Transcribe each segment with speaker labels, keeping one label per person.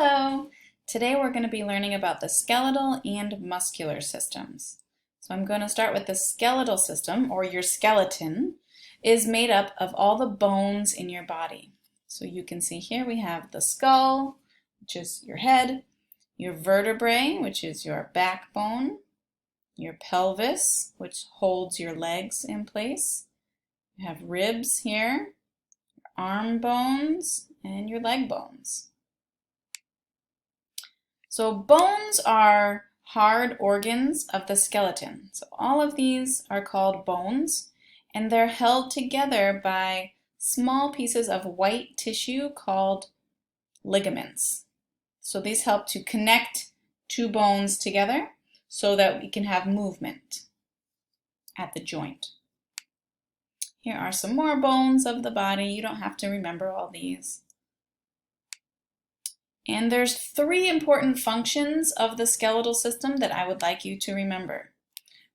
Speaker 1: Hello! Today we're going to be learning about the skeletal and muscular systems. So I'm going to start with the skeletal system, or your skeleton, is made up of all the bones in your body. So you can see here we have the skull, which is your head, your vertebrae, which is your backbone, your pelvis, which holds your legs in place. You have ribs here, your arm bones, and your leg bones. So bones are hard organs of the skeleton. So all of these are called bones, and they're held together by small pieces of white tissue called ligaments. So these help to connect two bones together so that we can have movement at the joint. Here are some more bones of the body. You don't have to remember all these. And there's three important functions of the skeletal system that I would like you to remember.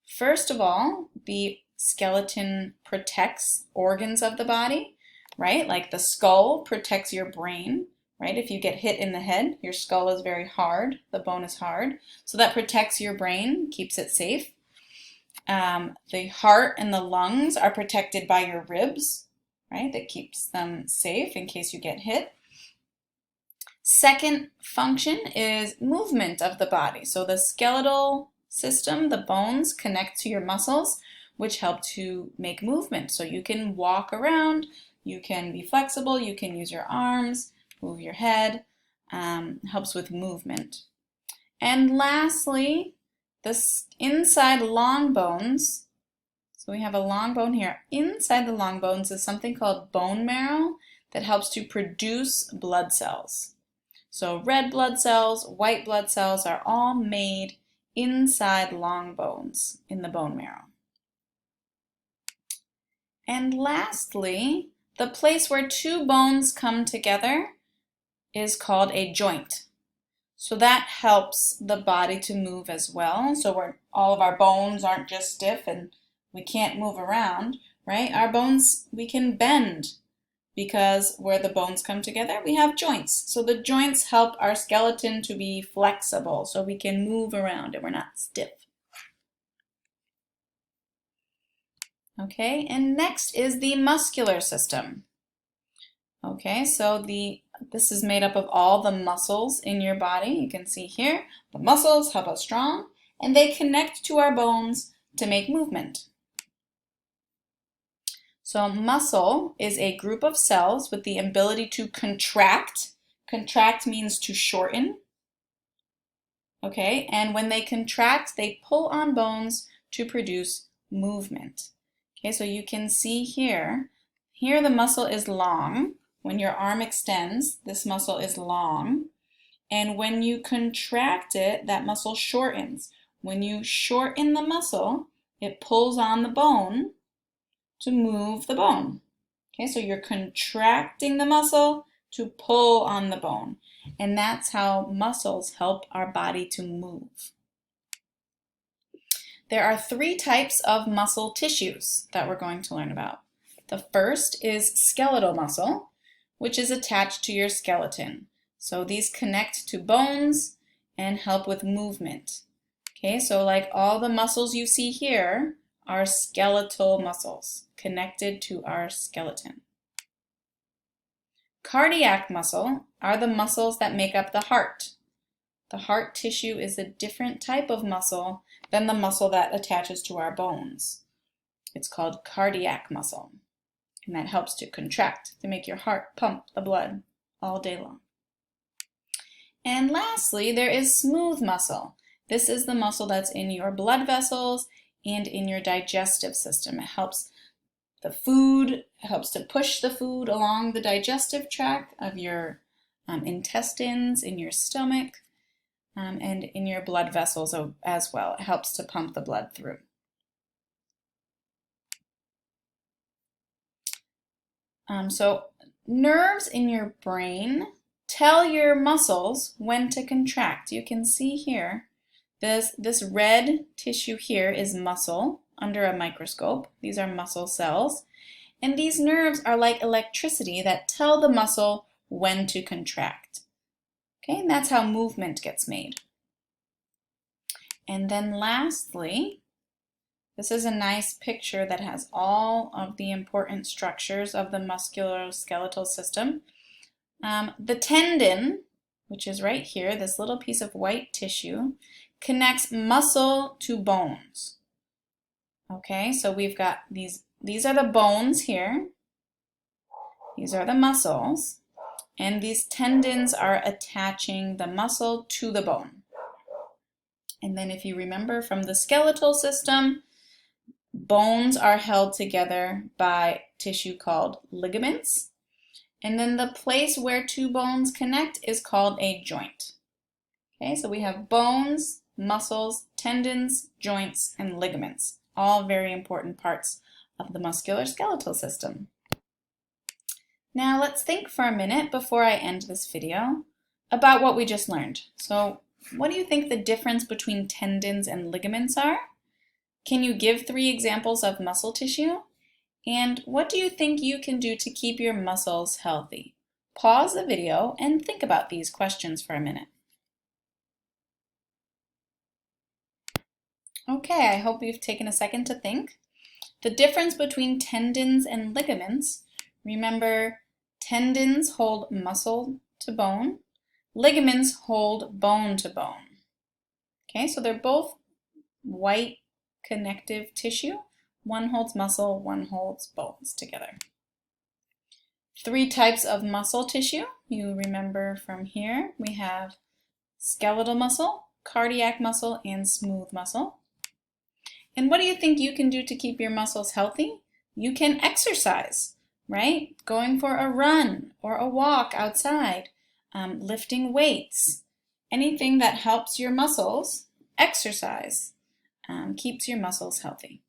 Speaker 1: First of all, the skeleton protects organs of the body, right? Like the skull protects your brain, right? If you get hit in the head, your skull is very hard, the bone is hard, so that protects your brain, keeps it safe. The heart and the lungs are protected by your ribs, right? That keeps them safe in case you get hit. Second function is movement of the body. So the skeletal system, the bones, connect to your muscles, which help to make movement. So you can walk around, you can be flexible, you can use your arms, move your head, helps with movement. And lastly, the inside long bones. So we have a long bone here. Inside the long bones is something called bone marrow that helps to produce blood cells. So red blood cells, white blood cells are all made inside long bones in the bone marrow. And lastly, the place where two bones come together is called a joint. So that helps the body to move as well. So all of our bones aren't just stiff and we can't move around, right? Our bones, we can bend, because where the bones come together, we have joints. So the joints help our skeleton to be flexible so we can move around and we're not stiff. Okay, and next is the muscular system. Okay, so this is made up of all the muscles in your body. You can see here, the muscles help us strong, and they connect to our bones to make movement. So muscle is a group of cells with the ability to contract. Contract means to shorten. Okay, and when they contract, they pull on bones to produce movement. Okay, so you can see here the muscle is long. When your arm extends, this muscle is long. And when you contract it, that muscle shortens. When you shorten the muscle, it pulls on the bone to move the bone. Okay, so you're contracting the muscle to pull on the bone. And that's how muscles help our body to move. There are three types of muscle tissues that we're going to learn about. The first is skeletal muscle, which is attached to your skeleton. So these connect to bones and help with movement. Okay, so like all the muscles you see here are skeletal muscles connected to our skeleton. Cardiac muscle are the muscles that make up the heart. The heart tissue is a different type of muscle than the muscle that attaches to our bones. It's called cardiac muscle, and that helps to contract, to make your heart pump the blood all day long. And lastly, there is smooth muscle. This is the muscle that's in your blood vessels and in your digestive system. It helps to push the food along the digestive tract of your intestines, in your stomach, and in your blood vessels as well. It helps to pump the blood through. So nerves in your brain tell your muscles when to contract. You can see here, this red tissue here is muscle under a microscope. These are muscle cells. And these nerves are like electricity that tell the muscle when to contract. Okay, and that's how movement gets made. And then lastly, this is a nice picture that has all of the important structures of the musculoskeletal system. The tendon, which is right here, this little piece of white tissue, connects muscle to bones. Okay, so we've got these are the bones here. These are the muscles. And these tendons are attaching the muscle to the bone. And then if you remember from the skeletal system, bones are held together by tissue called ligaments. And then the place where two bones connect is called a joint. Okay, so we have bones, muscles, tendons, joints, and ligaments. All very important parts of the musculoskeletal system. Now let's think for a minute before I end this video about what we just learned. So what do you think the difference between tendons and ligaments are? Can you give 3 examples of muscle tissue? And what do you think you can do to keep your muscles healthy? Pause the video and think about these questions for a minute. Okay, I hope you've taken a second to think. The difference between tendons and ligaments, remember, tendons hold muscle to bone, ligaments hold bone to bone. Okay, so they're both white connective tissue. One holds muscle, one holds bones together. 3 types of muscle tissue you remember from here. We have skeletal muscle, cardiac muscle, and smooth muscle. And what do you think you can do to keep your muscles healthy? You can exercise, right? Going for a run or a walk outside, lifting weights. Anything that helps your muscles exercise keeps your muscles healthy.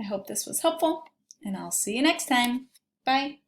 Speaker 1: I hope this was helpful, and I'll see you next time. Bye.